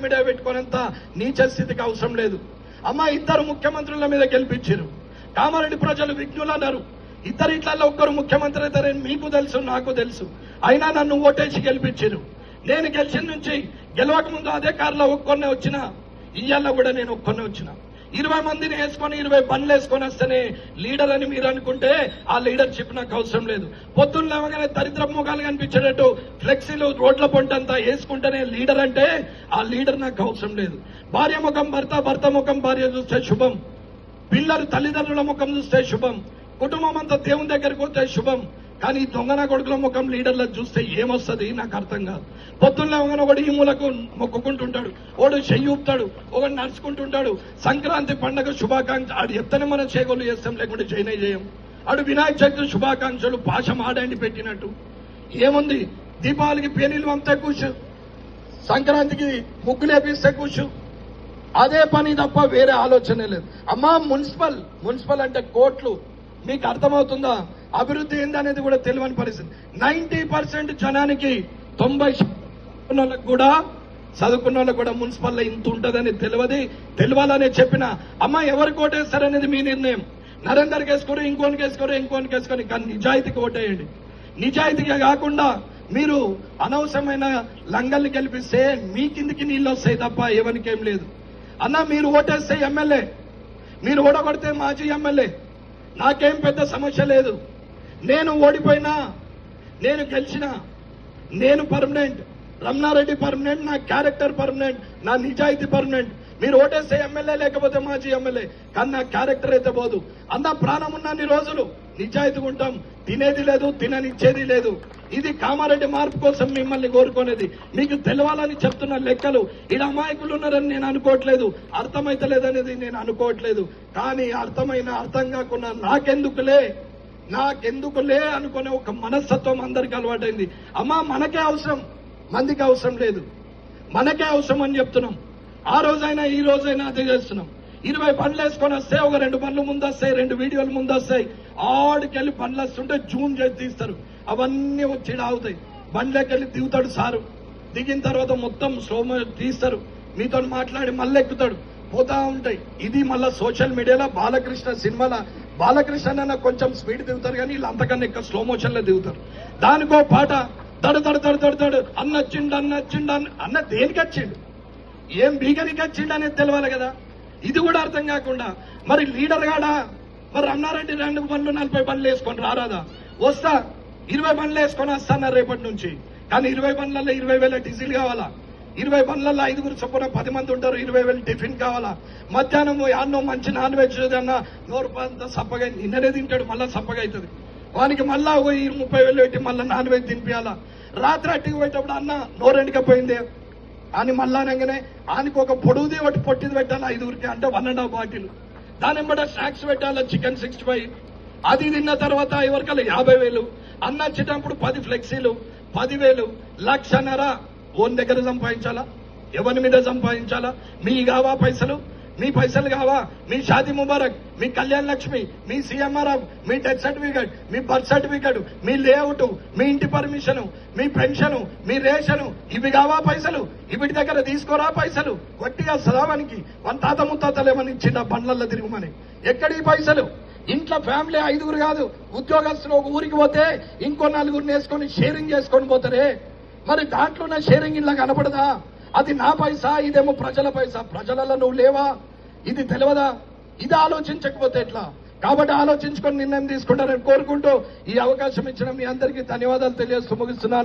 Media పెట్టుకునేంత నీచ స్థితికి అవసరం లేదు. అమ్మ, ఇద్దరు ముఖ్యమంత్రుల మీద గెలిపించారు. కామారెడ్డి ప్రజలు విఘ్నులు అన్నారు. ఇద్దరు ఇట్లలో ఒక్కరు ముఖ్యమంత్రి అవుతారని మీకు తెలుసు, నాకు తెలుసు. అయినా నన్ను ఓటేసి గెలిపించారు. నేను గెలిచిన నుంచి గెలవక ముందు అదే కారులో ఒక్కొన్నే వచ్చిన, ఇయ్యాల కూడా నేను ఒక్కొన్నే వచ్చిన. 20 మందిని వేసుకొని 20 బండ్లు వేసుకొని వస్తేనే లీడర్ అని మీరు అనుకుంటే ఆ లీడర్షిప్ నాకు అవసరం లేదు. పొద్దున్న లేవగానే దరిద్ర ముఖాలు కనిపించేటట్టు ఫ్లెక్సీలు రోడ్ల పొంటంతా వేసుకుంటేనే లీడర్ అంటే ఆ లీడర్ నాకు అవసరం లేదు. భార్య ముఖం భర్త, భర్త ముఖం భార్య చూస్తే శుభం. పిల్లలు తల్లిదండ్రుల ముఖం చూస్తే శుభం. కుటుంబం అంతా దేవుని దగ్గరికి వస్తే శుభం. కానీ దొంగన కొడుకుల ముఖం లీడర్ల చూస్తే ఏమొస్తుంది నాకు అర్థం కాదు. పొద్దున్న ఒకడు ఈ మూలకు మొక్కుకుంటుంటాడు, ఒకడు చెయ్యూపుతాడు, ఒకడు నడుచుకుంటుంటాడు. సంక్రాంతి పండుగ శుభాకాంక్ష ఆడు ఎత్తనే మనం చేగోలు చేస్తాం, లేకుంటే చేయనే చేయం. ఆడు వినాయక చవితి శుభాకాంక్షలు భాష మాడండి పెట్టినట్టు ఏముంది. దీపావళికి పేనీలు అంతా కూర్చు, సంక్రాంతికి ముగ్గులేపిస్తే కూర్చు. అదే పని తప్ప వేరే ఆలోచనే లేదు. అమ్మా, మున్సిపల్ అంటే కోట్లు. మీకు అర్థమవుతుందా? అభివృద్ధి ఏందనేది కూడా తెలియని పరిస్థితి. 90% జనానికి 90% కూడా చదువుకున్న వాళ్ళకు కూడా మున్సిపల్లో ఇంత ఉంటుందని తెలియాలనే చెప్పిన. అమ్మ, ఎవరికి ఓటేస్తారనేది మీ నిర్ణయం. నరేందర్కి వేసుకోరు, ఇంకోనికి వేసుకొని కానీ నిజాయితీకి ఓటేయండి. నిజాయితీగా కాకుండా మీరు అనవసరమైన లంగల్ని గెలిపిస్తే మీ కిందికి నీళ్ళు వస్తాయి తప్ప ఎవరికేం లేదు. అన్న, మీరు ఓటేస్తే ఎమ్మెల్యే, మీరు ఓడగొడితే మాజీ ఎమ్మెల్యే, నాకేం పెద్ద సమస్య లేదు. నేను ఓడిపోయినా, నేను గెలిచినా, నేను పర్మనెంట్. రమణారెడ్డి పర్మనెంట్, నా క్యారెక్టర్ పర్మనెంట్, నా నిజాయితీ పర్మనెంట్. మీరు ఓటేస్తే ఎమ్మెల్యే, లేకపోతే మాజీ ఎమ్మెల్యే, కానీ నా క్యారెక్టర్ అయితే పోదు. అన్న, ప్రాణం ఉన్నన్ని రోజులు నిజాయితీగా ఉంటాం. తినేది లేదు, తిననిచ్చేది లేదు. ఇది కామారెడ్డి మార్పు కోసం మిమ్మల్ని కోరుకునేది. మీకు తెలవాలని చెప్తున్న లెక్కలు. ఈడ అమాయకులు ఉన్నారని నేను అనుకోవట్లేదు, అర్థమైతలేదనేది నేను అనుకోవట్లేదు. కానీ అర్థం కాకుండా నాకెందుకులే అనుకునే ఒక మనస్తత్వం అందరికీ అలవాటైంది. అమ్మా, మనకే అవసరం, మందికి అవసరం లేదు. మనకే అవసరం అని చెప్తున్నాం. ఆ రోజైనా ఈ రోజైనా అదే చేస్తున్నాం. 20 బండ్లు వేసుకొని వస్తే ఒక 2 బండ్లు ముందు వస్తాయి, 2 వీడియోలు ముందు వస్తాయి. ఆడికెళ్ళి బండ్లు వస్తుంటే జూమ్ చేసి తీస్తారు. అవన్నీ వచ్చి ఆగుతాయి. బండ్లోకెళ్ళి దిగుతాడు సారు. దిగిన తర్వాత మొత్తం స్లోమో తీస్తారు. మీతో మాట్లాడి మళ్ళీ ఎక్కుతాడు. పోతా ఉంటాయి. ఇది మళ్ళా సోషల్ మీడియాలో బాలకృష్ణ సినిమాల బాలకృష్ణ కొంచెం స్పీడ్ దిగుతారు, కానీ వీళ్ళు అంతకన్నా ఎక్కువ స్లో మోషన్ లో దిగుతారు. దానికో పాట తడు అన్నొచ్చిండు అన్న దేనికి వచ్చిండు, ఏం బీగనికి వచ్చిండు అనేది తెలియాలి కదా. ఇది కూడా అర్థం కాకుండా మరి లీడర్ గాడా, మరి రమణారెడ్డి 2 బండ్లు 40 బండ్లు వేసుకొని రారాదా? వస్తా, 20 బండ్లు వేసుకొని వస్తాను రేపటి నుంచి. కానీ 20 బండ్లలో 20,000 డీజిల్ కావాలా? 20 బండ్లలో 5 చొప్పున 10 మంది ఉంటారు, 20,000 టిఫిన్ కావాలా? మధ్యాహ్నం అన్నో మంచి నాన్ వెజ్ అన్న నోరు అంతా సప్పగా నిన్ననే తింటాడు, మళ్ళా సప్పగా అవుతుంది. వానికి మళ్ళా 30,000 పెట్టి మళ్ళీ నాన్ వెజ్ తినిపించాలా? రాత్రి అట్టికి పోయేటప్పుడు అన్న నోరెండికపోయిందే అని మళ్ళా అనగానే ఆయనకు ఒక పొడుగుది ఒకటి పొట్టిది పెట్టాలి 5 అంటే 1.5 బాటిల్. దాని బట్టి స్నాక్స్ పెట్టాలా, చికెన్ 65. అది తిన్న తర్వాత ఎవరికల్లా 50,000. అన్న వచ్చేటప్పుడు 10 ఫ్లెక్సీలు, 10,000, 1,00,000 ఓన్ దగ్గర సంపాదించాలా? ఎవరి మీద సంపాదించాలా? మీ కావా పైసలు? మీ పైసలు కావా? మీ షాదీ ముబారక్, మీ కళ్యాణ్ లక్ష్మి, మీ సీఎంఆర్ఎఫ్, మీ డెత్ సర్టిఫికేట్, మీ బర్త్ సర్టిఫికేట్, మీ లేఅవుట్, మీ ఇంటి పర్మిషన్, మీ పెన్షన్, మీ రేషన్, ఇవి కావా పైసలు? ఇవిటి దగ్గర తీసుకోరా పైసలు? గట్టిగా సదావానికి మన తాత ముత్తాతలు ఏమని ఇచ్చిండ బండ్లల్లో తిరుగుమని. ఎక్కడి పైసలు? ఇంట్లో ఫ్యామిలీ 5 కాదు, ఉద్యోగస్తులు ఒక ఊరికి పోతే ఇంకో 4 వేసుకొని షేరింగ్ చేసుకొని పోతారే. మరి దాంట్లో నా షేరింగ్ ఇలా కనపడదా? అది నా పైసా, ఇదేమో ప్రజల పైసా. ప్రజలలో నువ్వు లేవా? ఇది తెలియదా? ఇది ఆలోచించకపోతే ఎట్లా? కాబట్టి ఆలోచించుకొని నిర్ణయం తీసుకుంటారని కోరుకుంటూ ఈ అవకాశం ఇచ్చిన మీ అందరికీ ధన్యవాదాలు తెలియజేస్తూ ముగిస్తున్నాను.